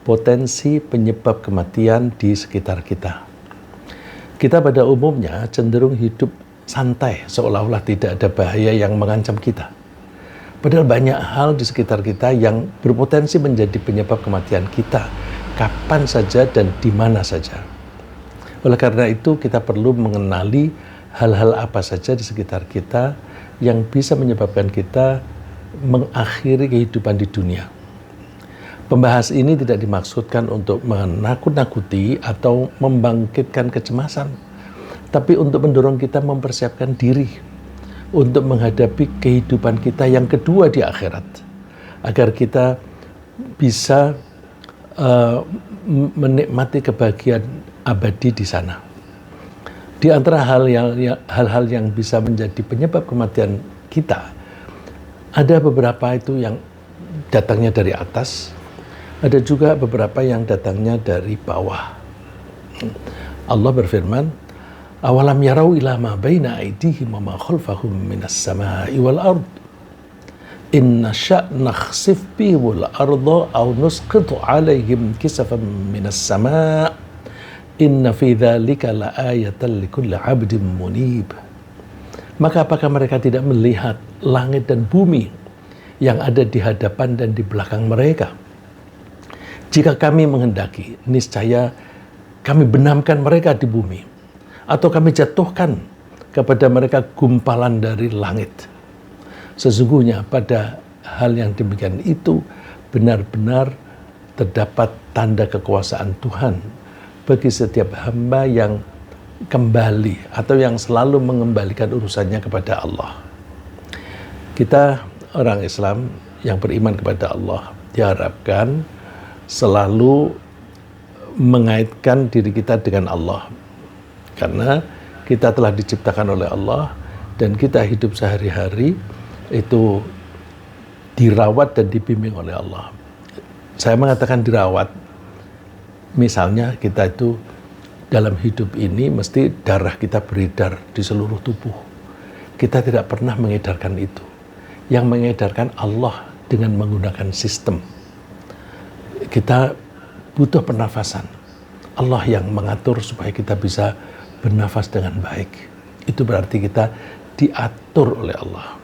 potensi penyebab kematian di sekitar kita. Kita pada umumnya cenderung hidup santai, seolah-olah tidak ada bahaya yang mengancam kita. Padahal banyak hal di sekitar kita yang berpotensi menjadi penyebab kematian kita, kapan saja dan di mana saja. Oleh karena itu, kita perlu mengenali hal-hal apa saja di sekitar kita yang bisa menyebabkan kita mengakhiri kehidupan di dunia. Pembahas ini tidak dimaksudkan untuk menakut-nakuti atau membangkitkan kecemasan, tapi untuk mendorong kita mempersiapkan diri untuk menghadapi kehidupan kita yang kedua di akhirat, agar kita bisa menikmati kebahagiaan abadi di sana. Di antara hal-hal yang bisa menjadi penyebab kematian kita, ada beberapa itu yang datangnya dari atas, ada juga beberapa yang datangnya dari bawah. Allah berfirman, "Awalam yarau ila ma baina aydihim wa ma khalfahum minas samaa'i wal ard. Inna sya' nakhsif bihimul arda aw nusqitu 'alaihim kisafan minas samaa'. Inna fi dzalika laayatan likulli 'abdin munib." Maka apakah mereka tidak melihat langit dan bumi yang ada di hadapan dan di belakang mereka? Jika kami menghendaki, niscaya kami benamkan mereka di bumi, atau kami jatuhkan kepada mereka gumpalan dari langit. Sesungguhnya pada hal yang demikian itu benar-benar terdapat tanda kekuasaan Tuhan bagi setiap hamba yang kembali atau yang selalu mengembalikan urusannya kepada Allah. Kita orang Islam yang beriman kepada Allah diharapkan selalu mengaitkan diri kita dengan Allah, karena kita telah diciptakan oleh Allah dan kita hidup sehari-hari itu dirawat dan dibimbing oleh Allah. Saya mengatakan dirawat, misalnya kita itu dalam hidup ini mesti darah kita beredar di seluruh tubuh. Kita tidak pernah mengedarkan itu. Yang mengedarkan Allah dengan menggunakan sistem. Kita butuh pernafasan. Allah yang mengatur supaya kita bisa bernafas dengan baik. Itu berarti kita diatur oleh Allah.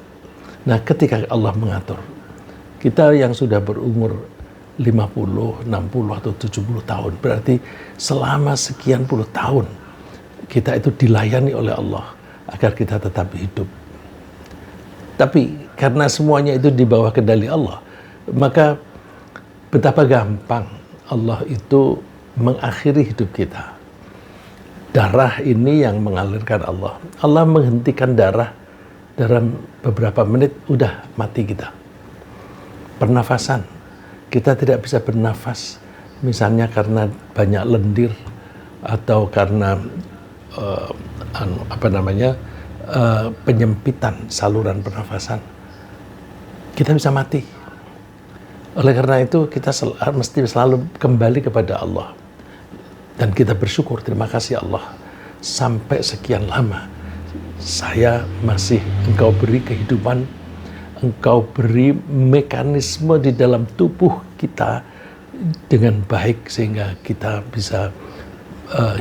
Nah, ketika Allah mengatur, kita yang sudah berumur 50, 60, atau 70 tahun, berarti selama sekian puluh tahun kita itu dilayani oleh Allah agar kita tetap hidup. Tapi karena semuanya itu di bawah kendali Allah, maka betapa gampang Allah itu mengakhiri hidup kita. Darah ini yang mengalirkan Allah. Allah menghentikan darah dalam beberapa menit, udah mati kita. Pernafasan, kita tidak bisa bernafas, misalnya karena banyak lendir atau karena penyempitan saluran pernafasan. Kita bisa mati. Oleh karena itu kita mesti selalu kembali kepada Allah. Dan kita bersyukur, terima kasih Allah. Sampai sekian lama saya masih Engkau beri kehidupan, Engkau beri mekanisme di dalam tubuh kita dengan baik sehingga kita bisa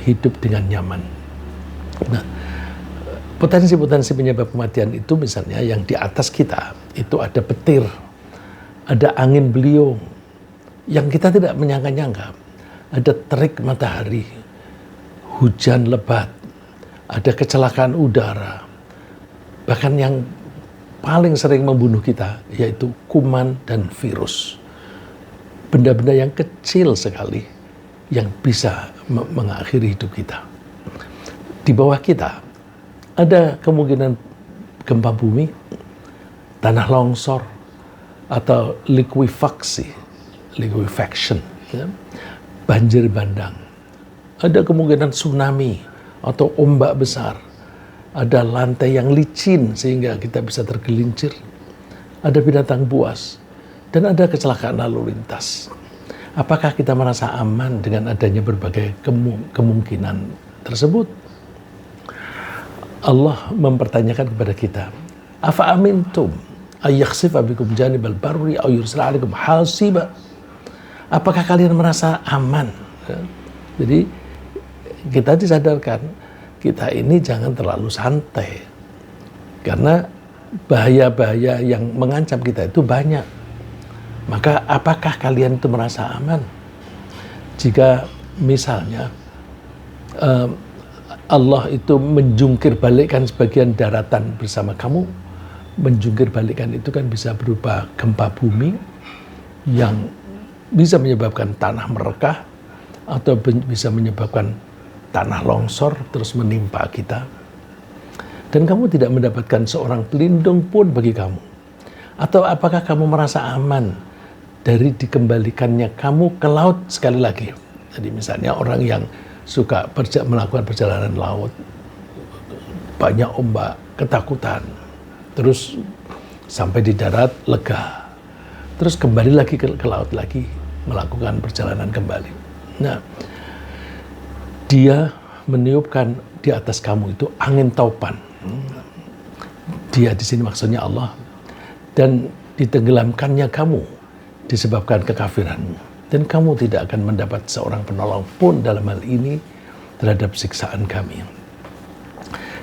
hidup dengan nyaman. Nah, potensi-potensi penyebab kematian itu misalnya yang di atas kita itu ada petir, ada angin beliung yang kita tidak menyangka-nyangka, ada terik matahari, hujan lebat, ada kecelakaan udara, bahkan yang paling sering membunuh kita yaitu kuman dan virus. Benda-benda yang kecil sekali yang bisa mengakhiri hidup kita. Di bawah kita ada kemungkinan gempa bumi, tanah longsor, atau liquefaction, ya, banjir bandang. Ada kemungkinan tsunami atau ombak besar. Ada lantai yang licin sehingga kita bisa tergelincir. Ada binatang buas. Dan ada kecelakaan lalu lintas. Apakah kita merasa aman dengan adanya berbagai kemungkinan tersebut? Allah mempertanyakan kepada kita, afa amintum ayakhsifa bikum janibal barri aw yursila alaikum hasiba. Apakah kalian merasa aman? Jadi kita disadarkan, kita ini jangan terlalu santai. Karena bahaya-bahaya yang mengancam kita itu banyak. Maka apakah kalian itu merasa aman? Jika misalnya Allah itu menjungkir balikkan sebagian daratan bersama kamu, menjungkir balikkan itu kan bisa berupa gempa bumi yang bisa menyebabkan tanah merekah atau bisa menyebabkan tanah longsor terus menimpa kita. Dan kamu tidak mendapatkan seorang pelindung pun bagi kamu. Atau apakah kamu merasa aman dari dikembalikannya kamu ke laut sekali lagi? Jadi misalnya orang yang suka melakukan perjalanan laut, banyak ombak, ketakutan, terus sampai di darat lega, terus kembali lagi ke laut lagi, melakukan perjalanan kembali. Nah, dia meniupkan di atas kamu itu angin taupan. Dia di sini maksudnya Allah. Dan ditenggelamkannya kamu disebabkan kekafiranmu. Dan kamu tidak akan mendapat seorang penolong pun dalam hal ini terhadap siksaan kami.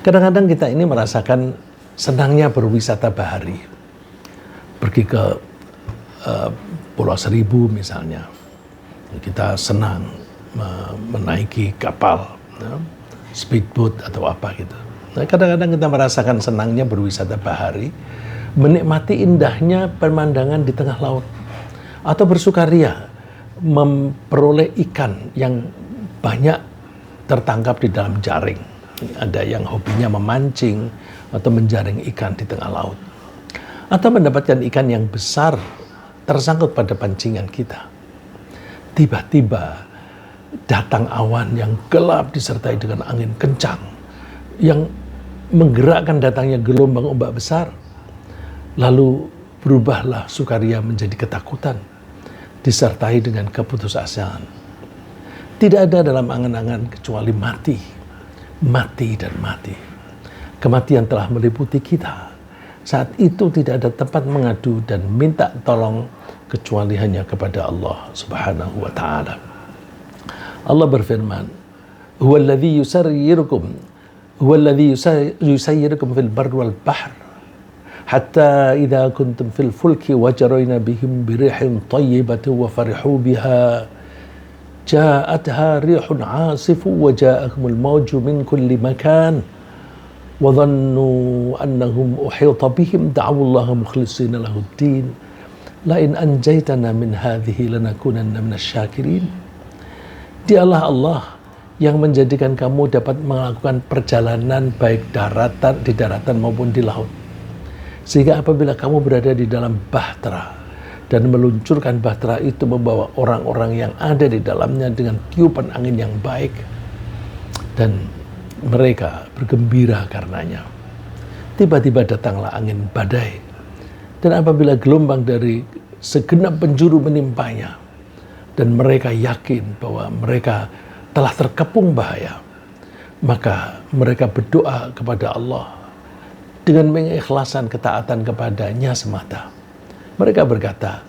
Kadang-kadang kita ini merasakan senangnya berwisata bahari. Pergi ke Pulau Seribu misalnya. Kita senang menaiki kapal, speedboat atau apa gitu. Nah, kadang-kadang kita merasakan senangnya berwisata bahari, menikmati indahnya pemandangan di tengah laut, atau bersukaria memperoleh ikan yang banyak tertangkap di dalam jaring. Ada yang hobinya memancing atau menjaring ikan di tengah laut, atau mendapatkan ikan yang besar tersangkut pada pancingan kita. Tiba-tiba datang awan yang gelap disertai dengan angin kencang yang menggerakkan datangnya gelombang ombak besar. Lalu berubahlah sukaria menjadi ketakutan disertai dengan keputusasaan. Tidak ada dalam angan-angan kecuali mati, mati dan mati. Kematian telah meliputi kita. Saat itu tidak ada tempat mengadu dan minta tolong kecuali hanya kepada Allah Subhanahu wa taala. Allah berfirman, "Huwallazi yusayyirukum fil barri wal bahr hatta idza kuntum fil fulki wajarayna bihim birihin thayyibatin wa farihu biha ja'atha rihun 'asifun wa ja'ahumul mawju min kulli makan wa dhannu annahum uhita bihim da'aw Allah mukhlishina lahu ad-din la in anjaytana min hadhihi lanakunanna minasy-syakirin." Dialah Allah yang menjadikan kamu dapat melakukan perjalanan baik di daratan maupun di laut. Sehingga apabila kamu berada di dalam bahtera dan meluncurkan bahtera itu membawa orang-orang yang ada di dalamnya dengan tiupan angin yang baik, dan mereka bergembira karenanya. Tiba-tiba datanglah angin badai, dan apabila gelombang dari segenap penjuru menimpanya, dan mereka yakin bahwa mereka telah terkepung bahaya, maka mereka berdoa kepada Allah dengan mengikhlaskan ketaatan kepadanya semata. Mereka berkata,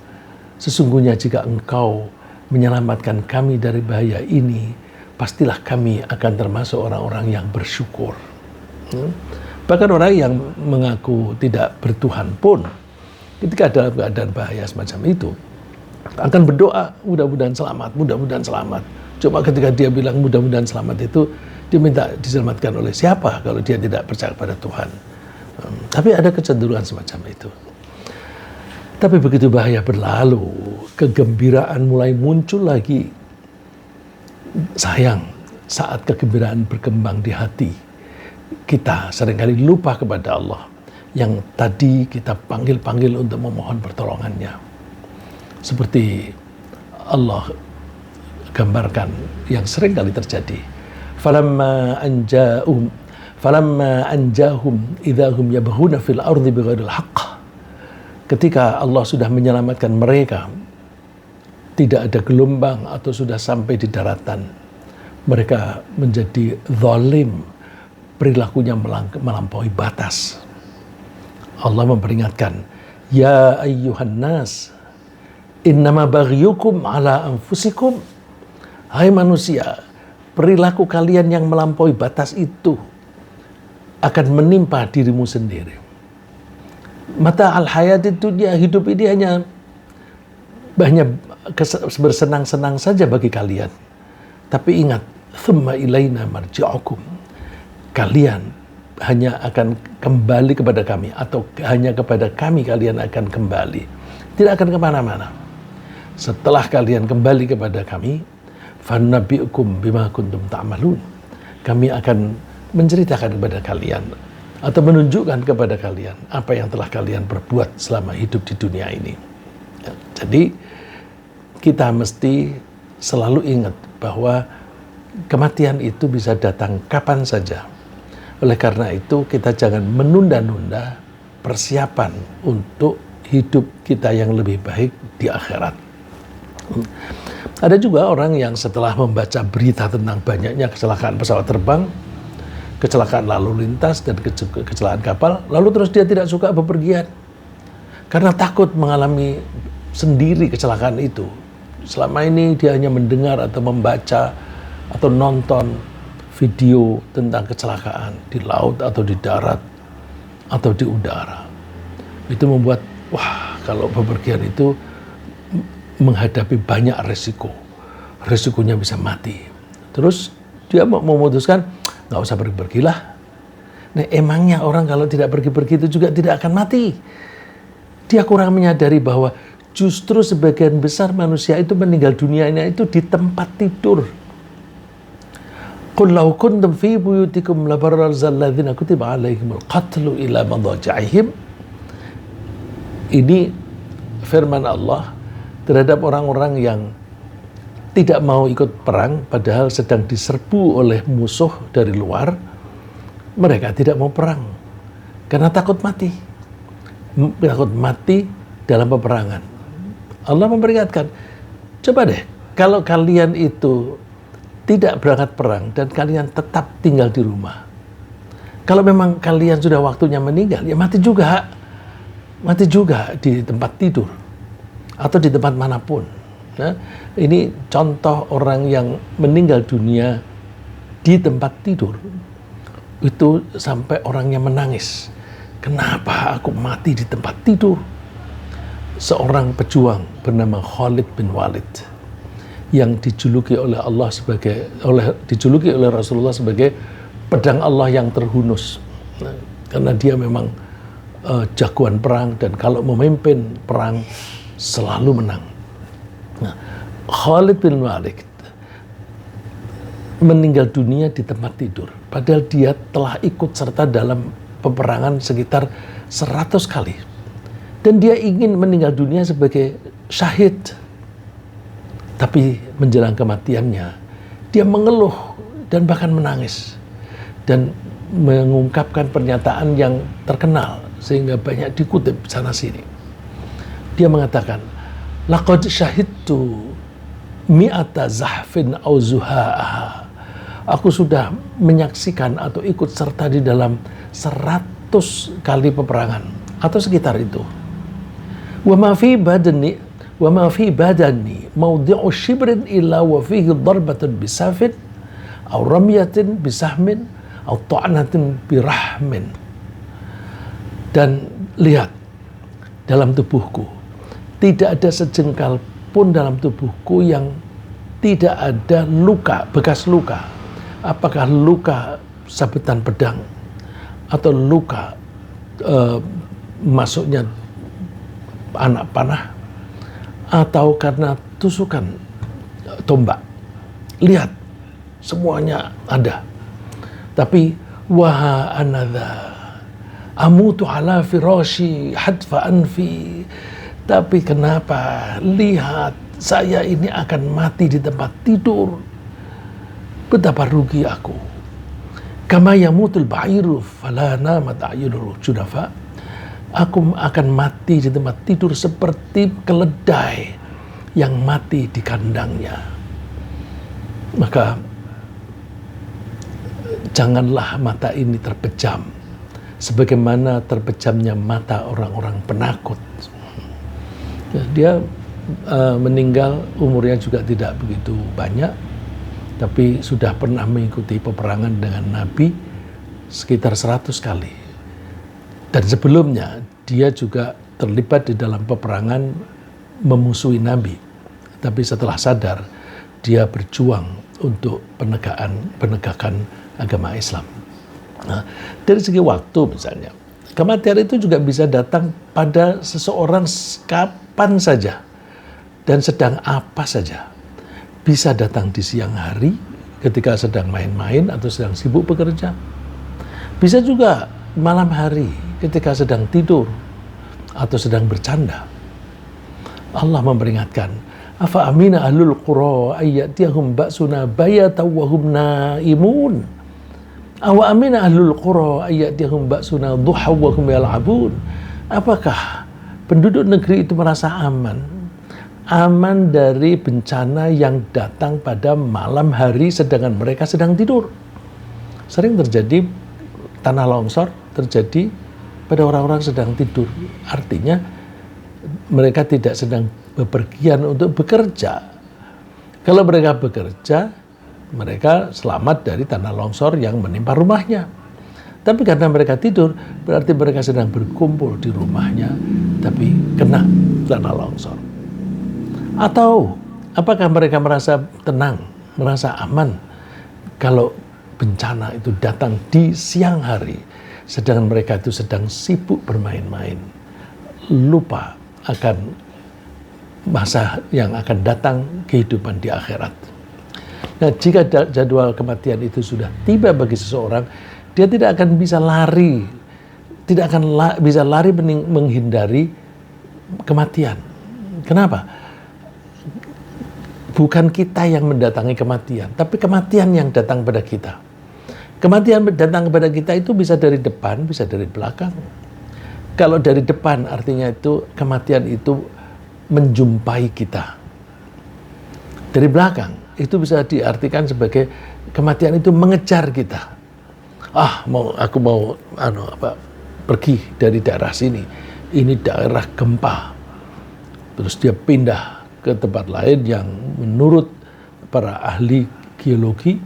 "Sesungguhnya jika Engkau menyelamatkan kami dari bahaya ini, pastilah kami akan termasuk orang-orang yang bersyukur." Bahkan orang yang mengaku tidak bertuhan pun, ketika dalam keadaan bahaya semacam itu, akan berdoa, mudah-mudahan selamat, mudah-mudahan selamat. Cuma ketika dia bilang mudah-mudahan selamat itu, dia minta diselamatkan oleh siapa kalau dia tidak percaya pada Tuhan. Tapi ada kecenderungan semacam itu. Tapi begitu bahaya berlalu, kegembiraan mulai muncul lagi. Sayang, saat kegembiraan berkembang di hati, kita seringkali lupa kepada Allah yang tadi kita panggil-panggil untuk memohon pertolongannya. Seperti Allah gambarkan yang seringkali terjadi. Falamma anjahum idahum yabghuna fil ardi bighairil haqq. Ketika Allah sudah menyelamatkan mereka, tidak ada gelombang atau sudah sampai di daratan, mereka menjadi zalim, perilakunya melampaui batas. Allah memperingatkan, "Ya ayyuhan nas Innama baghyukum ala anfusikum. Hai manusia, perilaku kalian yang melampaui batas itu akan menimpa dirimu sendiri. Mata al-hayat itu dia hidup ini hanya bersenang-senang saja bagi kalian. Tapi ingat, thumma ilaina marji'ukum. Kalian hanya akan kembali kepada kami, atau hanya kepada kami kalian akan kembali. Tidak akan kemana-mana. Setelah kalian kembali kepada kami, fannabi'ukum bima kuntum ta'malun. Kami akan menceritakan kepada kalian atau menunjukkan kepada kalian apa yang telah kalian perbuat selama hidup di dunia ini. Jadi kita mesti selalu ingat bahwa kematian itu bisa datang kapan saja. Oleh karena itu kita jangan menunda-nunda persiapan untuk hidup kita yang lebih baik di akhirat. Ada juga orang yang setelah membaca berita tentang banyaknya kecelakaan pesawat terbang, kecelakaan lalu lintas, dan kecelakaan kapal, lalu terus dia tidak suka bepergian karena takut mengalami sendiri kecelakaan itu. Selama ini dia hanya mendengar atau membaca atau nonton video tentang kecelakaan di laut atau di darat atau di udara. Itu membuat, wah, kalau bepergian itu menghadapi banyak resikonya bisa mati. Terus dia memutuskan nggak usah pergi-pergilah. Nah, emangnya orang kalau tidak pergi-pergi itu juga tidak akan mati? Dia kurang menyadari bahwa justru sebagian besar manusia itu meninggal dunianya itu di tempat tidur. Qul law kuntum fi buyutikum labarrazal ladzina kutiba alaihimul qatlu ila madaja'ihim. Ini firman Allah terhadap orang-orang yang tidak mau ikut perang padahal sedang diserbu oleh musuh dari luar. Mereka tidak mau perang karena takut mati. Takut mati dalam peperangan. Allah memperingatkan, coba deh kalau kalian itu tidak berangkat perang dan kalian tetap tinggal di rumah. Kalau memang kalian sudah waktunya meninggal, ya mati juga. Mati juga di tempat tidur atau di tempat manapun. Nah, ini contoh orang yang meninggal dunia di tempat tidur. Itu sampai orangnya menangis. Kenapa aku mati di tempat tidur? Seorang pejuang bernama Khalid bin Walid yang dijuluki oleh Rasulullah sebagai pedang Allah yang terhunus. Nah, karena dia memang jagoan perang dan kalau memimpin perang selalu menang. Nah, Khalid bin Walid meninggal dunia di tempat tidur. Padahal dia telah ikut serta dalam peperangan sekitar 100 kali. Dan dia ingin meninggal dunia sebagai syahid. Tapi menjelang kematiannya, dia mengeluh dan bahkan menangis. Dan mengungkapkan pernyataan yang terkenal sehingga banyak dikutip sana-sini. Dia mengatakan, laqad syahidtu mi'ata zahfin au zuha'aha. Aku sudah menyaksikan atau ikut serta di dalam 100 kali peperangan atau sekitar itu. Wa ma fi badani mawdi'u shibrin illa wa fihi darbatun bisafin au ramyatin bisahmin au ta'natin birahmin. Dan lihat, dalam tubuhku tidak ada sejengkal pun dalam tubuhku yang tidak ada luka, bekas luka. Apakah luka sabetan pedang atau luka masuknya anak panah atau karena tusukan tombak. Lihat, semuanya ada. Tapi waha anadha amutu ala firashi hadfa anfi. Tapi kenapa? Lihat, saya ini akan mati di tempat tidur. Betapa rugi aku. Kama yamutul ba'iru fala namat a'yunul junafa. Aku akan mati di tempat tidur seperti keledai yang mati di kandangnya. Maka janganlah mata ini terpejam sebagaimana terpejamnya mata orang-orang penakut. Ya, dia meninggal umurnya juga tidak begitu banyak, tapi sudah pernah mengikuti peperangan dengan Nabi sekitar 100 kali. Dan sebelumnya dia juga terlibat di dalam peperangan memusuhi Nabi. Tapi setelah sadar, dia berjuang untuk penegakan agama Islam. Nah, dari segi waktu misalnya, kematian itu juga bisa datang pada seseorang kapan saja dan sedang apa saja. Bisa datang di siang hari ketika sedang main-main atau sedang sibuk bekerja. Bisa juga malam hari ketika sedang tidur atau sedang bercanda. Allah memperingatkan, afa amina ahlul qura ayyatiyahum ba'suna bayatan wa hum naimun. Awa amina ahlul qura ayyatiyahum ba'suna duha wa hum yal'abun. Apakah penduduk negeri itu merasa aman dari bencana yang datang pada malam hari sedangkan mereka sedang tidur? Sering terjadi tanah longsor terjadi pada orang-orang sedang tidur. Artinya mereka tidak sedang bepergian untuk bekerja. Kalau mereka bekerja, mereka selamat dari tanah longsor yang menimpa rumahnya. Tapi karena mereka tidur, berarti mereka sedang berkumpul di rumahnya, tapi kena tanah longsor. Atau apakah mereka merasa tenang, merasa aman kalau bencana itu datang di siang hari, sedangkan mereka itu sedang sibuk bermain-main, lupa akan masa yang akan datang kehidupan di akhirat. Nah, jika jadwal kematian itu sudah tiba bagi seseorang, dia tidak akan bisa lari, tidak akan bisa lari menghindari kematian. Kenapa? Bukan kita yang mendatangi kematian, tapi kematian yang datang pada kita. Kematian datang kepada kita itu bisa dari depan, bisa dari belakang. Kalau dari depan artinya itu kematian itu menjumpai kita. Dari belakang itu bisa diartikan sebagai kematian itu mengejar kita. Aku mau pergi dari daerah sini. Ini daerah gempa. Terus dia pindah ke tempat lain yang menurut para ahli geologi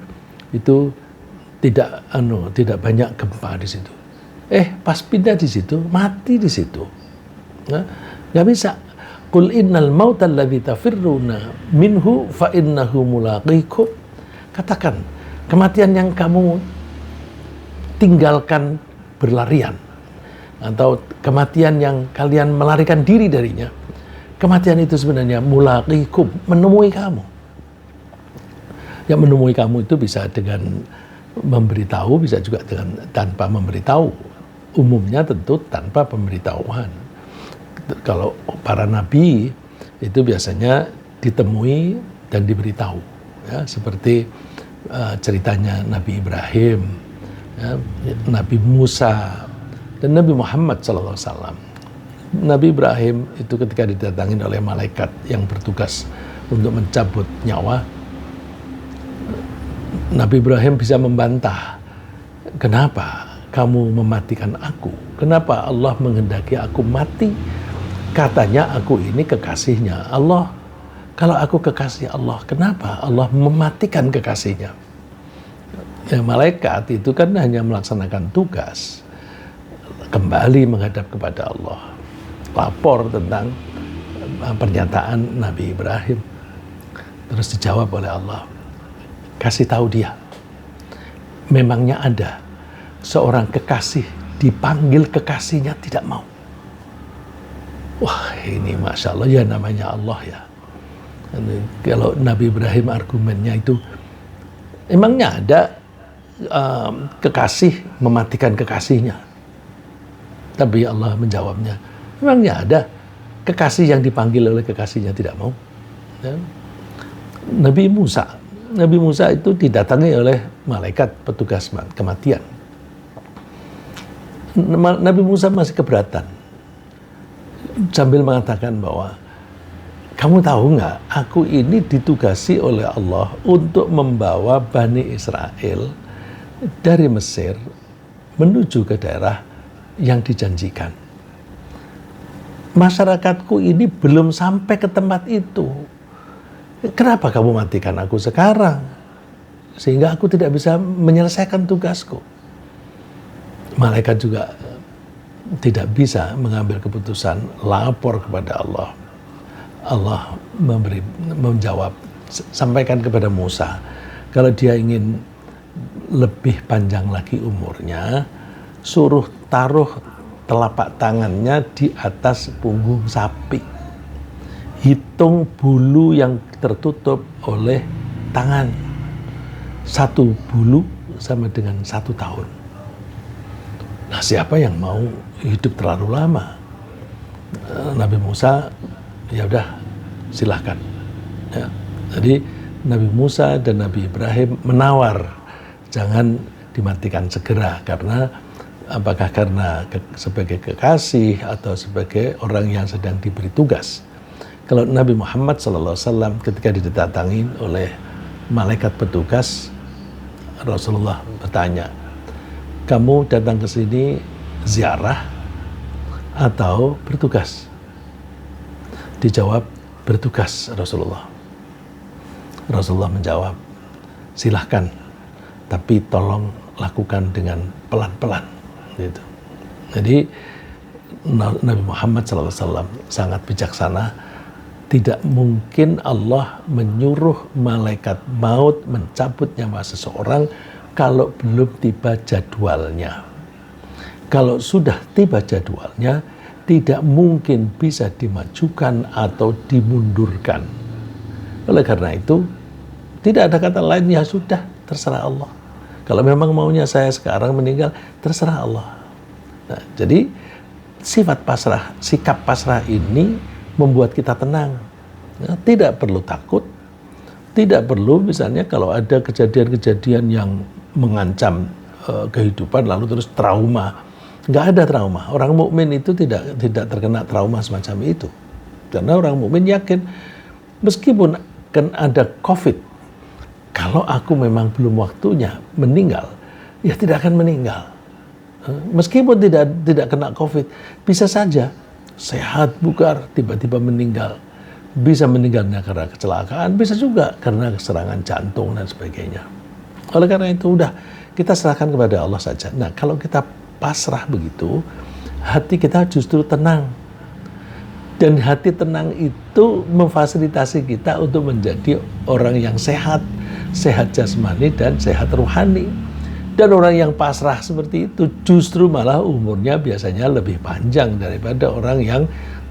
itu tidak banyak gempa di situ. Pas pindah di situ, mati di situ. Nggak bisa. Qul innal mauta alladzi tafirruna minhu fa innahu mulaqikum. Katakan, kematian yang kamu tinggalkan berlarian atau kematian yang kalian melarikan diri darinya, kematian itu sebenarnya mulaqikum, menemui kamu. Yang menemui kamu itu bisa dengan memberitahu, bisa juga dengan tanpa memberitahu. Umumnya tentu tanpa pemberitahuan. Kalau para nabi itu biasanya ditemui dan diberitahu, ya, seperti ceritanya Nabi Ibrahim, ya, Nabi Musa, dan Nabi Muhammad SAW. Nabi Ibrahim itu ketika didatangi oleh malaikat yang bertugas untuk mencabut nyawa, Nabi Ibrahim bisa membantah, kenapa kamu mematikan aku? Kenapa Allah menghendaki aku mati? Katanya aku ini kekasihnya Allah. Kalau aku kekasih Allah, kenapa Allah mematikan kekasihnya? Malaikat itu kan hanya melaksanakan tugas, kembali menghadap kepada Allah, lapor tentang pernyataan Nabi Ibrahim. Terus dijawab oleh Allah, kasih tahu dia, memangnya ada seorang kekasih dipanggil kekasihnya tidak mau. Wah, ini Masya Allah, ya namanya Allah ya. Kalau Nabi Ibrahim argumennya itu, emangnya ada kekasih mematikan kekasihnya? Tapi Allah menjawabnya, emangnya ada kekasih yang dipanggil oleh kekasihnya tidak mau? Ya. Nabi Musa itu didatangi oleh malaikat petugas kematian. Nabi Musa masih keberatan sambil mengatakan bahwa kamu tahu nggak, aku ini ditugasi oleh Allah untuk membawa Bani Israel dari Mesir menuju ke daerah yang dijanjikan. masyarakatku ini belum sampai ke tempat itu. Kenapa kamu matikan aku sekarang? Sehingga aku tidak bisa menyelesaikan tugasku. Malaikat juga tidak bisa mengambil keputusan, lapor kepada Allah. Allah menjawab, sampaikan kepada Musa, kalau dia ingin lebih panjang lagi umurnya, suruh taruh telapak tangannya di atas punggung sapi. Hitung bulu yang tertutup oleh tangan. 1 bulu sama dengan 1 tahun. Nah, siapa yang mau hidup terlalu lama? Nabi Musa, ya udah, silahkan. Ya. Jadi Nabi Musa dan Nabi Ibrahim menawar, jangan dimatikan segera, karena apakah karena sebagai kekasih atau sebagai orang yang sedang diberi tugas. Kalau Nabi Muhammad SAW ketika didatangi oleh malaikat petugas, Rasulullah bertanya, kamu datang ke sini ziarah atau bertugas? Dijawab, bertugas Rasulullah. Rasulullah menjawab, silahkan, tapi tolong lakukan dengan pelan-pelan. Gitu. Jadi Nabi Muhammad SAW sangat bijaksana. Tidak mungkin Allah menyuruh malaikat maut mencabut nyawa seseorang kalau belum tiba jadwalnya. Kalau sudah tiba jadwalnya, tidak mungkin bisa dimajukan atau dimundurkan. Oleh karena itu, tidak ada kata lain, ya sudah, terserah Allah. Kalau memang maunya saya sekarang meninggal, terserah Allah. Nah, jadi sifat pasrah, sikap pasrah ini membuat kita tenang. Ya, tidak perlu takut, tidak perlu misalnya kalau ada kejadian-kejadian yang mengancam kehidupan lalu terus trauma. Nggak ada trauma. Orang mukmin itu tidak terkena trauma semacam itu. Karena orang mukmin yakin meskipun kan ada COVID, kalau aku memang belum waktunya meninggal, ya tidak akan meninggal. Meskipun tidak kena COVID, bisa saja sehat bugar, tiba-tiba meninggal. Bisa meninggalnya karena kecelakaan, bisa juga karena serangan jantung dan sebagainya. Oleh karena itu, udah kita serahkan kepada Allah saja. Nah, kalau kita pasrah begitu, hati kita justru tenang. Dan hati tenang itu memfasilitasi kita untuk menjadi orang yang sehat, sehat jasmani dan sehat rohani. Dan orang yang pasrah seperti itu justru malah umurnya biasanya lebih panjang daripada orang yang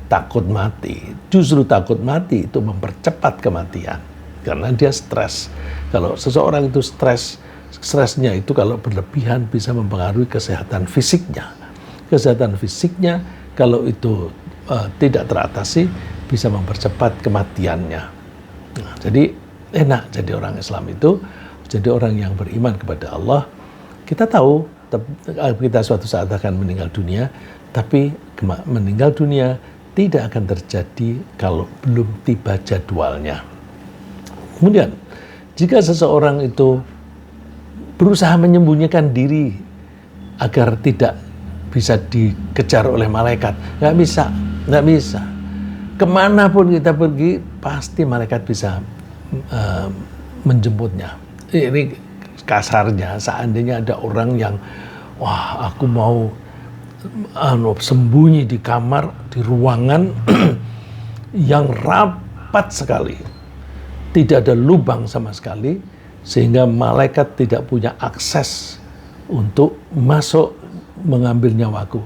takut mati. Justru takut mati itu mempercepat kematian karena dia stres. Kalau seseorang itu stresnya itu kalau berlebihan bisa mempengaruhi kesehatan fisiknya. Kesehatan fisiknya kalau itu tidak teratasi bisa mempercepat kematiannya. Nah, jadi enak jadi orang Islam itu, jadi orang yang beriman kepada Allah. Kita tahu kita suatu saat akan meninggal dunia, tapi meninggal dunia tidak akan terjadi kalau belum tiba jadwalnya. Kemudian, jika seseorang itu berusaha menyembunyikan diri agar tidak bisa dikejar oleh malaikat, nggak bisa. Kemanapun kita pergi, pasti malaikat bisa menjemputnya. Ini kasarnya, seandainya ada orang yang, wah, aku mau sembunyi di kamar, di ruangan yang rapat sekali, tidak ada lubang sama sekali, sehingga malaikat tidak punya akses untuk masuk mengambil nyawaku.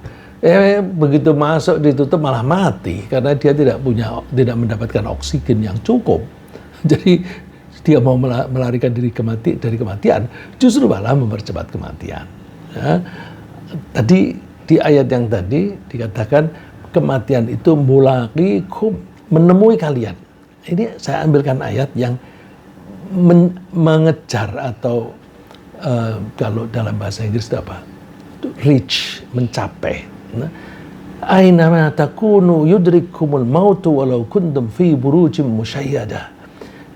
Begitu masuk ditutup malah mati karena dia tidak mendapatkan oksigen yang cukup. Jadi dia mau melarikan diri dari kematian, justru malah mempercepat kematian. Ya. Tadi di ayat yang tadi dikatakan kematian itu mulaqikum, menemui kalian. Ini saya ambilkan ayat yang mengejar atau kalau dalam bahasa Inggris itu apa? Reach, mencapai. Nah, aina ma takunu yudrikumul mautu walau kuntum fi burujim musyayyadah.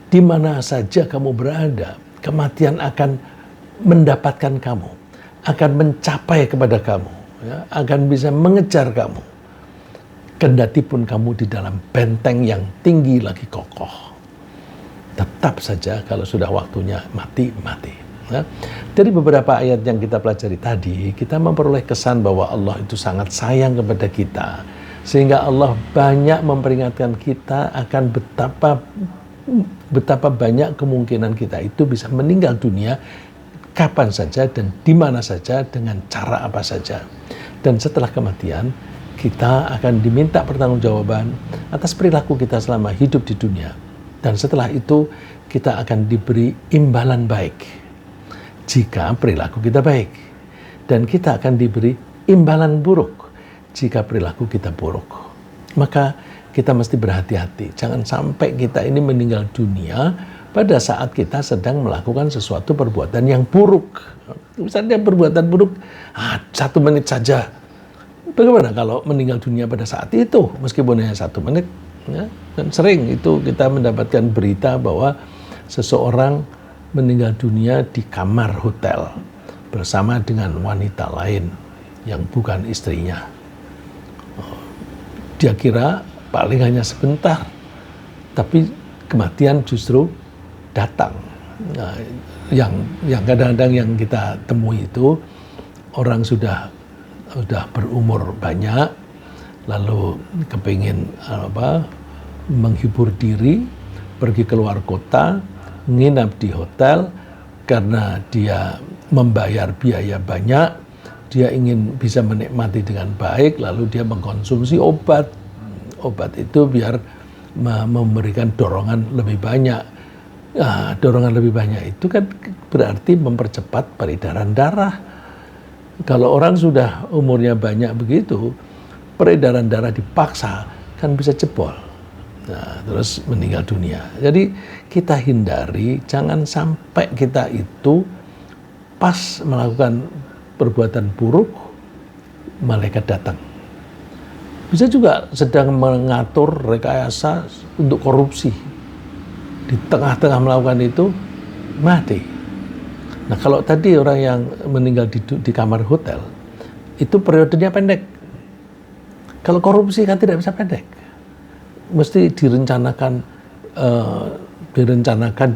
Di mana saja kamu berada, kematian akan mendapatkan kamu, akan mencapai kepada kamu, ya, akan bisa mengejar kamu. kendati pun kamu di dalam benteng yang tinggi lagi kokoh, tetap saja kalau sudah waktunya mati, mati. Ya. Dari beberapa ayat yang kita pelajari tadi, kita memperoleh kesan bahwa Allah itu sangat sayang kepada kita, sehingga Allah banyak memperingatkan kita akan betapa banyak kemungkinan kita itu bisa meninggal dunia kapan saja dan di mana saja dengan cara apa saja. Dan setelah kematian, kita akan diminta pertanggungjawaban atas perilaku kita selama hidup di dunia. Dan setelah itu, kita akan diberi imbalan baik jika perilaku kita baik. Dan kita akan diberi imbalan buruk jika perilaku kita buruk. Maka kita mesti berhati-hati. Jangan sampai kita ini meninggal dunia pada saat kita sedang melakukan sesuatu perbuatan yang buruk. Misalnya perbuatan buruk, 1 menit saja. Bagaimana kalau meninggal dunia pada saat itu, meskipun hanya 1 menit? Ya, dan sering itu kita mendapatkan berita bahwa seseorang meninggal dunia di kamar hotel bersama dengan wanita lain yang bukan istrinya. Dia kira paling hanya sebentar, tapi kematian justru datang. Nah, yang kadang-kadang yang kita temui itu orang sudah berumur banyak, lalu kepingin menghibur diri, pergi keluar kota, nginap di hotel karena dia membayar biaya banyak, dia ingin bisa menikmati dengan baik, lalu dia mengkonsumsi obat. Obat itu biar memberikan dorongan lebih banyak. Nah, dorongan lebih banyak itu kan berarti mempercepat peredaran darah. Kalau orang sudah umurnya banyak begitu, peredaran darah dipaksa, kan bisa jebol. Nah, terus meninggal dunia. Jadi kita hindari, jangan sampai kita itu pas melakukan perbuatan buruk, malaikat datang. Bisa juga sedang mengatur rekayasa untuk korupsi. Di tengah-tengah melakukan itu, mati. Nah, kalau tadi orang yang meninggal di kamar hotel, itu periodenya pendek. Kalau korupsi kan tidak bisa pendek. Mesti direncanakan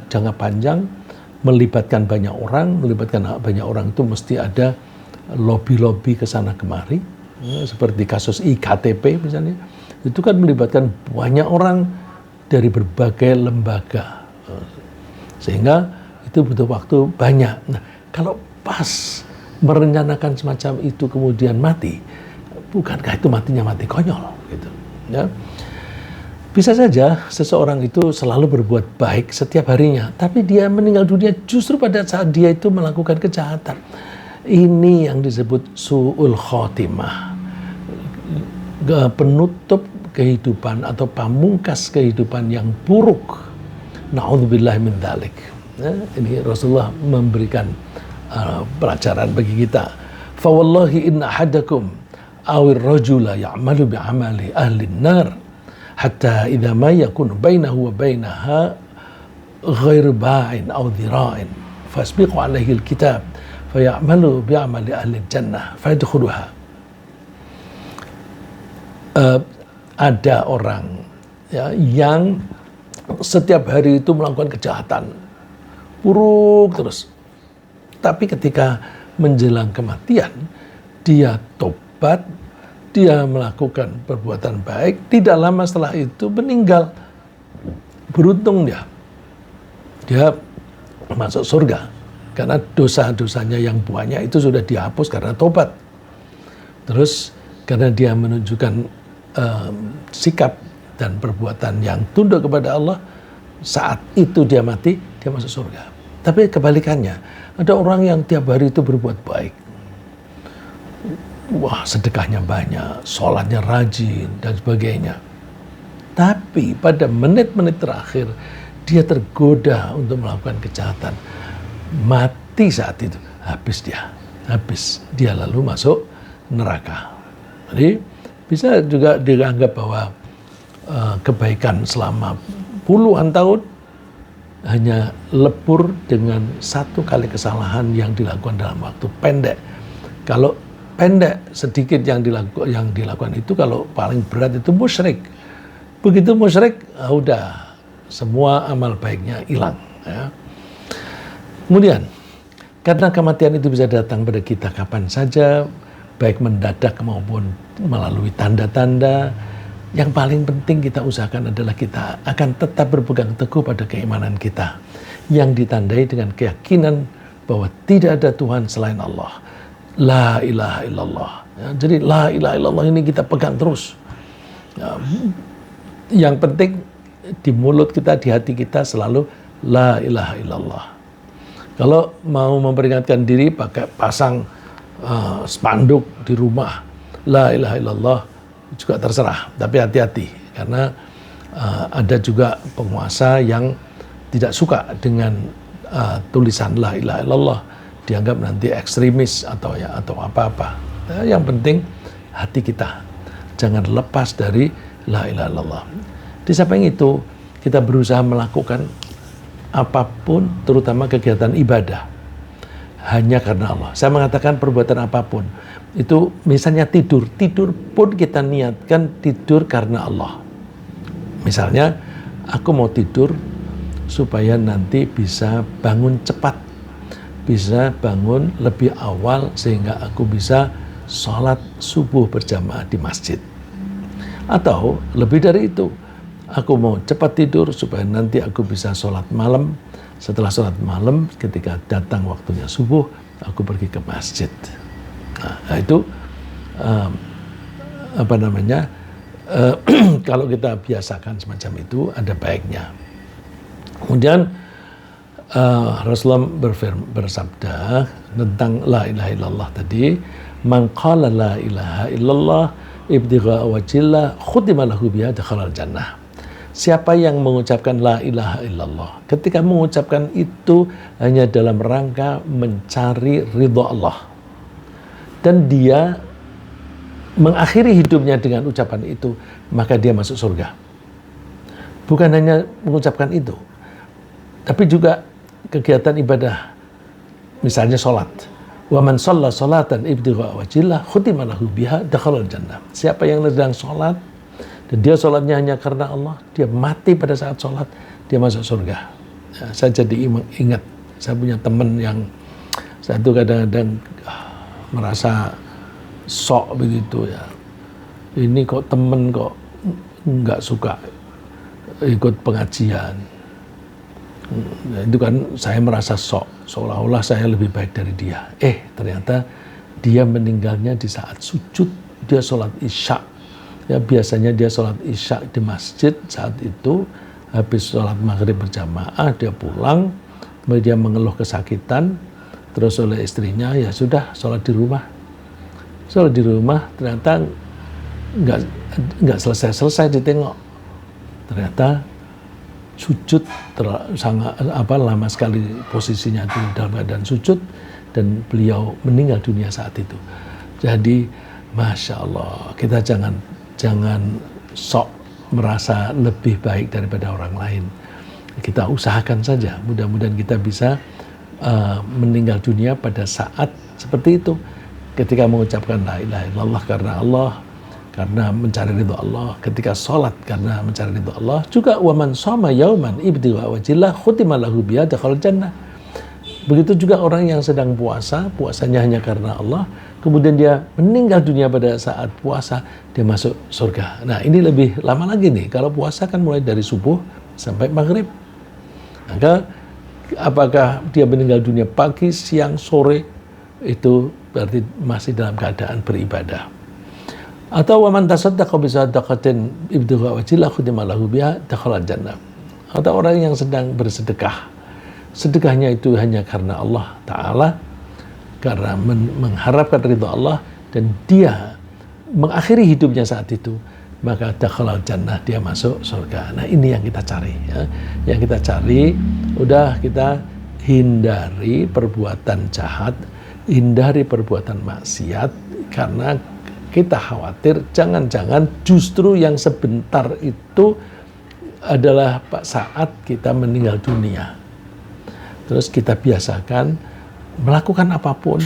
jangka panjang, melibatkan banyak orang itu mesti ada lobby-lobby ke sana kemari, seperti kasus iktp misalnya, itu kan melibatkan banyak orang dari berbagai lembaga, sehingga itu butuh waktu banyak. Nah, kalau pas merencanakan semacam itu kemudian mati, bukankah itu matinya mati konyol gitu, ya? Bisa saja seseorang itu selalu berbuat baik setiap harinya, tapi dia meninggal dunia justru pada saat dia itu melakukan kejahatan. Ini yang disebut su'ul khotimah, penutup kehidupan atau pamungkas kehidupan yang buruk. Na'udzubillah min dzalik. Ya, ini Rasulullah memberikan pelajaran bagi kita. Fa wallahi inna ahadakum awir rajula ya'malu bi'amali ahli an-nar hatta idza ma yakunu bainahu wa bainaha ghair ba'in aw dhira'in fasbiqu alaihi al-kitab fayamalu bi'amali ahli jannah fayadkhuluha. Ada orang ya, yang setiap hari itu melakukan kejahatan buruk terus, tapi ketika menjelang kematian dia tobat, dia melakukan perbuatan baik, tidak lama setelah itu meninggal. Beruntung dia masuk surga karena dosa-dosanya yang banyak itu sudah dihapus karena tobat. Terus karena dia menunjukkan sikap dan perbuatan yang tunduk kepada Allah, saat itu dia mati, dia masuk surga. Tapi kebalikannya, ada orang yang tiap hari itu berbuat baik. Wah, sedekahnya banyak, sholatnya rajin, dan sebagainya. Tapi pada menit-menit terakhir, dia tergoda untuk melakukan kejahatan. Mati saat itu, habis dia lalu masuk neraka. Jadi bisa juga dianggap bahwa kebaikan selama puluhan tahun hanya lebur dengan satu kali kesalahan yang dilakukan dalam waktu pendek. Kalau pendek, sedikit yang dilakukan itu, kalau paling berat itu musyrik. Begitu musyrik, udah semua amal baiknya hilang. Ya. Kemudian, karena kematian itu bisa datang pada kita kapan saja, baik mendadak maupun melalui tanda-tanda, yang paling penting kita usahakan adalah kita akan tetap berpegang teguh pada keimanan kita, yang ditandai dengan keyakinan bahwa tidak ada Tuhan selain Allah. La ilaha illallah. Ya, jadi la ilaha illallah ini kita pegang terus. Ya, yang penting di mulut kita, di hati kita selalu la ilaha illallah. Kalau mau memperingatkan diri pakai pasang spanduk di rumah, la ilaha illallah, juga terserah. Tapi hati-hati, karena ada juga penguasa yang tidak suka dengan tulisan la ilaha illallah, dianggap nanti ekstremis atau apa-apa. Yang penting hati kita jangan lepas dari la ilaha illallah. Di samping itu, kita berusaha melakukan apapun, terutama kegiatan ibadah, hanya karena Allah. Saya mengatakan perbuatan apapun, itu misalnya tidur pun kita niatkan tidur karena Allah. Misalnya, aku mau tidur supaya nanti bisa bangun cepat, bisa bangun lebih awal sehingga aku bisa sholat subuh berjamaah di masjid. Atau lebih dari itu, aku mau cepat tidur supaya nanti aku bisa sholat malam. Setelah sholat malam, ketika datang waktunya subuh, aku pergi ke masjid. Nah, itu kalau kita biasakan semacam itu, ada baiknya. Kemudian Rasulullah bersabda tentang la ilaha illallah tadi, man qala la ilaha illallah ibtigha'a wajhillah khutima lahu biha dakhalal jannah. Siapa yang mengucapkan la ilaha illallah, ketika mengucapkan itu hanya dalam rangka mencari ridha Allah, dan dia mengakhiri hidupnya dengan ucapan itu, maka dia masuk surga. Bukan hanya mengucapkan itu, tapi juga kegiatan ibadah, misalnya sholat. Wa man shalla sholatan ibtigha'a wajhillah khutima lahu biha dakhalal jannah. Siapa yang sedang sholat dan dia sholatnya hanya karena Allah, dia mati pada saat sholat, dia masuk surga. Ya, saya jadi ingat, saya punya teman yang satu kadang-kadang merasa sok begitu ya. Ini kok temen kok nggak suka ikut pengajian. Itu kan saya merasa sok, seolah-olah saya lebih baik dari dia. Ternyata dia meninggalnya di saat sujud, dia sholat isya. Ya, biasanya dia sholat isya di masjid saat itu, habis sholat maghrib berjamaah, dia pulang, kemudian dia mengeluh kesakitan, terus oleh istrinya, ya sudah sholat di rumah. Sholat di rumah, ternyata nggak selesai ditengok. Ternyata sujud sangat lama sekali posisinya itu dalam keadaan sujud, dan beliau meninggal dunia saat itu. Jadi Masya Allah, kita jangan sok merasa lebih baik daripada orang lain. Kita usahakan saja, mudah-mudahan kita bisa meninggal dunia pada saat seperti itu, ketika mengucapkan la ilaha illallah karena Allah, karena mencari ridho Allah, ketika sholat karena mencari ridho Allah, juga waman shoma yauman ibtigha'a wajhillah khutima lahu biha dakhalal jannah. Begitu juga orang yang sedang puasa, puasanya hanya karena Allah, kemudian dia meninggal dunia pada saat puasa, dia masuk surga. Nah, ini lebih lama lagi nih, kalau puasa kan mulai dari subuh sampai maghrib. Maka apakah dia meninggal dunia pagi, siang, sore, itu berarti masih dalam keadaan beribadah. Atau waman tasaddaqa bi sadaqatin ibtigha'a wajhillah khutima lahu biha dakhalal jannah. Atau orang yang sedang bersedekah, sedekahnya itu hanya karena Allah Ta'ala, karena mengharapkan ridha Allah, dan dia mengakhiri hidupnya saat itu, maka dakhalal jannah, dia masuk surga. Nah, ini yang kita cari ya. Yang kita cari, udah kita hindari perbuatan jahat, hindari perbuatan maksiat, karena kita khawatir jangan-jangan justru yang sebentar itu adalah saat kita meninggal dunia. Terus kita biasakan melakukan apapun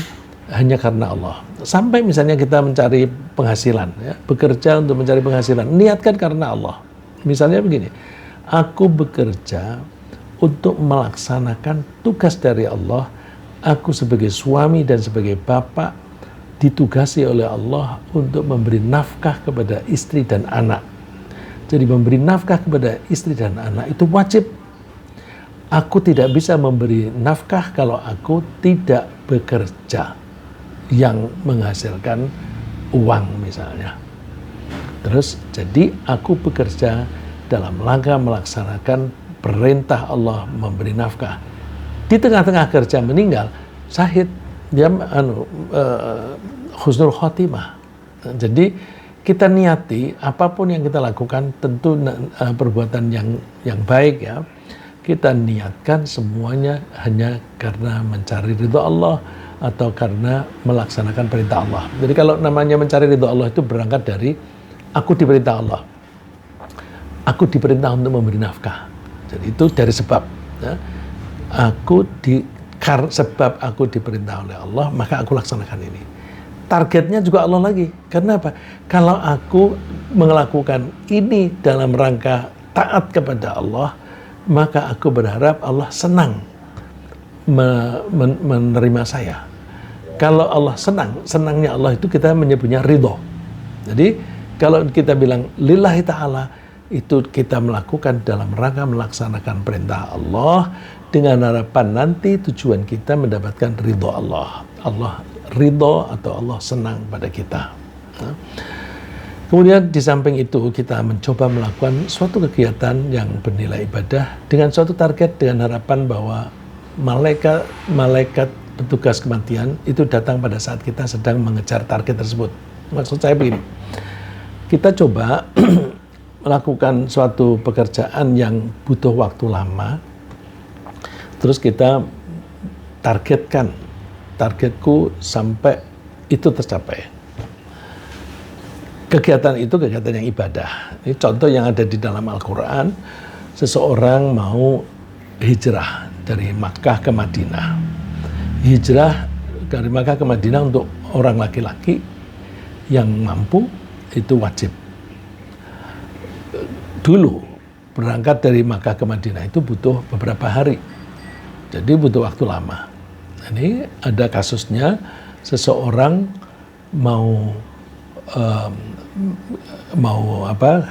hanya karena Allah. Sampai misalnya kita mencari penghasilan, ya, bekerja untuk mencari penghasilan, niatkan karena Allah. Misalnya begini, aku bekerja untuk melaksanakan tugas dari Allah. Aku sebagai suami dan sebagai bapak ditugasi oleh Allah untuk memberi nafkah kepada istri dan anak. Jadi memberi nafkah kepada istri dan anak itu wajib. Aku tidak bisa memberi nafkah kalau aku tidak bekerja yang menghasilkan uang misalnya. Terus jadi aku bekerja dalam rangka melaksanakan perintah Allah memberi nafkah. Di tengah-tengah kerja meninggal, syahid, dia husnul khotimah. Jadi kita niati apapun yang kita lakukan, tentu perbuatan yang baik ya, kita niatkan semuanya hanya karena mencari ridho Allah atau karena melaksanakan perintah Allah. Jadi kalau namanya mencari ridho Allah itu berangkat dari aku diperintah Allah, aku diperintah untuk memberi nafkah. Jadi itu dari sebab ya, sebab aku diperintah oleh Allah, maka aku laksanakan ini. Targetnya juga Allah lagi. Karena apa? Kalau aku melakukan ini dalam rangka taat kepada Allah, maka aku berharap Allah senang menerima saya. Kalau Allah senang, senangnya Allah itu kita menyebutnya ridho. Jadi kalau kita bilang lillahi ta'ala, itu kita melakukan dalam rangka melaksanakan perintah Allah dengan harapan nanti tujuan kita mendapatkan ridho Allah. Allah ridho atau Allah senang pada kita. Kemudian di samping itu kita mencoba melakukan suatu kegiatan yang bernilai ibadah dengan suatu target, dengan harapan bahwa malaikat petugas kematian itu datang pada saat kita sedang mengejar target tersebut. Maksud saya begini, kita coba melakukan suatu pekerjaan yang butuh waktu lama, terus kita targetku sampai itu tercapai. Kegiatan itu kegiatan yang ibadah. Ini contoh yang ada di dalam Al-Quran. Seseorang mau hijrah dari Makkah ke Madinah. Hijrah dari Makkah ke Madinah untuk orang laki-laki yang mampu itu wajib. Dulu berangkat dari Makkah ke Madinah itu butuh beberapa hari. Jadi butuh waktu lama. Ini ada kasusnya seseorang mau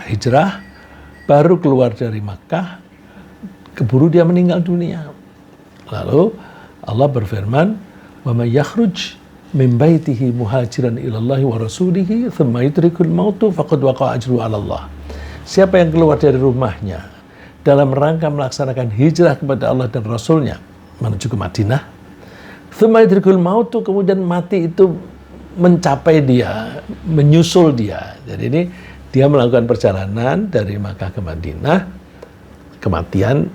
hijrah, baru keluar dari Makkah, keburu dia meninggal dunia. Lalu Allah berfirman, "Wa may yakhruj min baitihi muhajiran ila Allah wa rasulihi thumma yudrikul mautu faqad waqa'a ajruhu 'ala Allah." Siapa yang keluar dari rumahnya dalam rangka melaksanakan hijrah kepada Allah dan Rasulnya menuju ke Madinah, thumma yudrikul mautu, kemudian mati itu mencapai dia, menyusul dia. Jadi ini dia melakukan perjalanan dari Makkah ke Madinah, kematian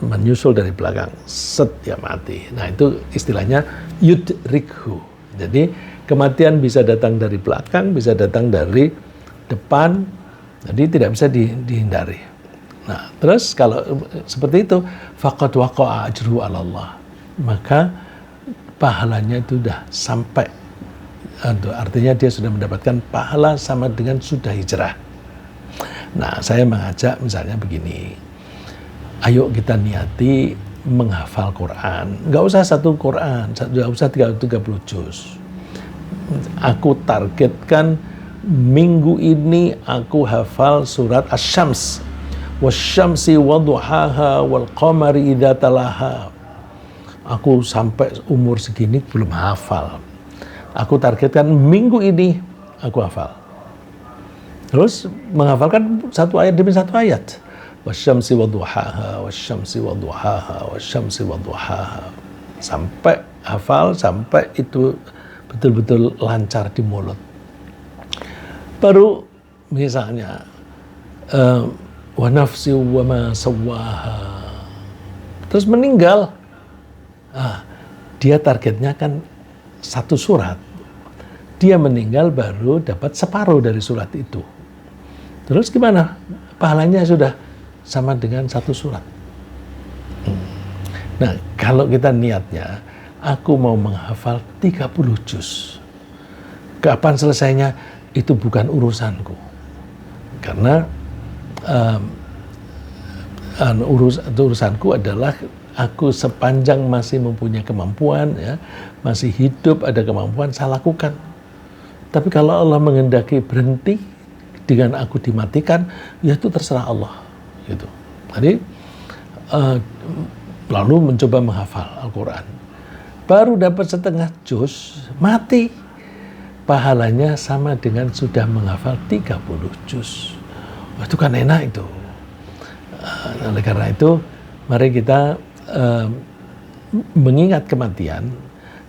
menyusul dari belakang, set dia mati. Nah itu istilahnya yudrikhu. Jadi kematian bisa datang dari belakang, bisa datang dari depan, jadi tidak bisa dihindari. Nah terus kalau seperti itu, faqad waqa'a ajruhu 'ala Allah, maka pahalanya itu sudah sampai. Artinya dia sudah mendapatkan pahala sama dengan sudah hijrah. Nah, saya mengajak misalnya begini. Ayo kita niati menghafal Quran. Nggak usah satu Quran, nggak usah 30 juz. Aku targetkan minggu ini aku hafal surat Asy-Syams. Wasyamsi wadduhaha wal qamari idza talaha. Aku sampai umur segini belum hafal. Aku targetkan minggu ini aku hafal. Terus menghafalkan satu ayat demi satu ayat. Wasyamsi wadduhaha, wasyamsi wadduhaha, wasyamsi wadduhaha. Sampai hafal, sampai itu betul-betul lancar di mulut. Baru misalnya wa nafsi wa ma sawwaha. Terus meninggal. Dia targetnya kan satu surat, dia meninggal baru dapat separuh dari surat itu. Terus gimana? Pahalanya sudah sama dengan satu surat. Nah, kalau kita niatnya, aku mau menghafal 30 juz. Kapan selesainya? Itu bukan urusanku. Karena urusanku adalah aku sepanjang masih mempunyai kemampuan, ya, masih hidup, ada kemampuan, saya lakukan. Tapi kalau Allah menghendaki berhenti dengan aku dimatikan, ya itu terserah Allah. Gitu. Jadi lalu mencoba menghafal Al-Quran. Baru dapat setengah juz, mati. Pahalanya sama dengan sudah menghafal 30 juz. Itu kan enak itu. Oleh karena itu, mari kita mengingat kematian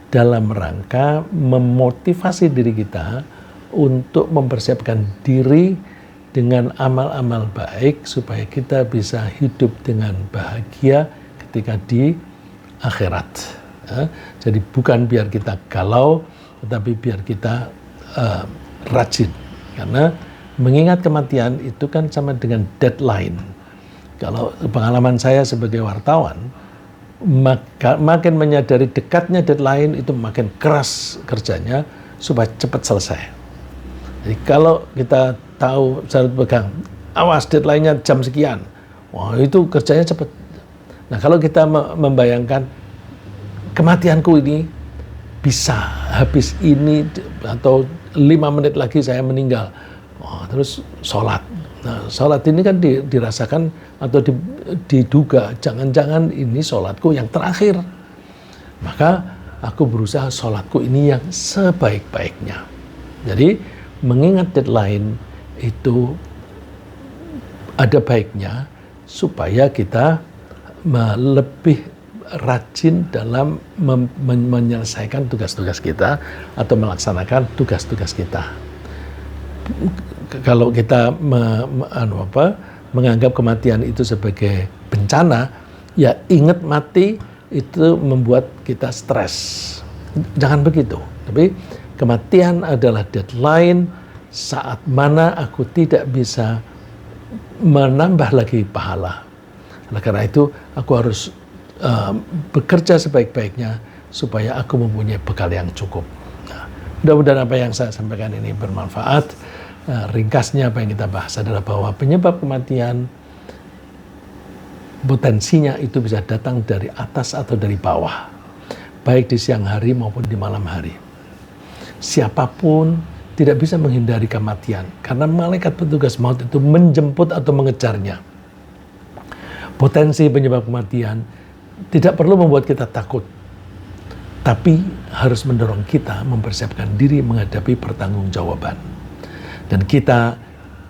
dalam rangka memotivasi diri kita untuk mempersiapkan diri dengan amal-amal baik supaya kita bisa hidup dengan bahagia ketika di akhirat. Ya. Jadi bukan biar kita galau, tetapi biar kita rajin. Karena mengingat kematian itu kan sama dengan deadline. Kalau pengalaman saya sebagai wartawan, makin menyadari dekatnya deadline itu makin keras kerjanya supaya cepat selesai. Jadi kalau kita tahu, saya pegang, awas deadline-nya jam sekian, wah itu kerjanya cepat. Nah kalau kita membayangkan kematianku ini bisa habis ini atau 5 menit lagi saya meninggal, wah, terus sholat. Nah, sholat ini kan dirasakan atau diduga jangan-jangan ini sholatku yang terakhir. Maka aku berusaha sholatku ini yang sebaik-baiknya. Jadi mengingat deadline itu ada baiknya supaya kita lebih rajin dalam menyelesaikan tugas-tugas kita atau melaksanakan tugas-tugas kita. Kalau kita menganggap kematian itu sebagai bencana, ya ingat mati itu membuat kita stres. Jangan begitu. Tapi kematian adalah deadline saat mana aku tidak bisa menambah lagi pahala. Oleh karena itu aku harus bekerja sebaik-baiknya supaya aku mempunyai bekal yang cukup. Nah, mudah-mudahan apa yang saya sampaikan ini bermanfaat. Ringkasnya apa yang kita bahas adalah bahwa penyebab kematian potensinya itu bisa datang dari atas atau dari bawah, baik di siang hari maupun di malam hari. Siapapun tidak bisa menghindari kematian karena malaikat petugas maut itu menjemput atau mengejarnya. Potensi penyebab kematian tidak perlu membuat kita takut, tapi harus mendorong kita mempersiapkan diri menghadapi pertanggungjawaban. Dan kita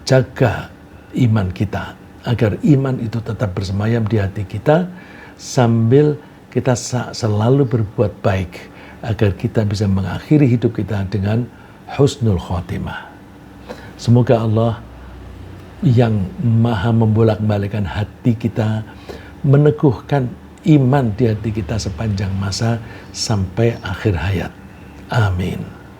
jaga iman kita, agar iman itu tetap bersemayam di hati kita, sambil kita selalu berbuat baik, agar kita bisa mengakhiri hidup kita dengan husnul khotimah. Semoga Allah yang maha membolak-balikkan hati kita, meneguhkan iman di hati kita sepanjang masa sampai akhir hayat. Amin.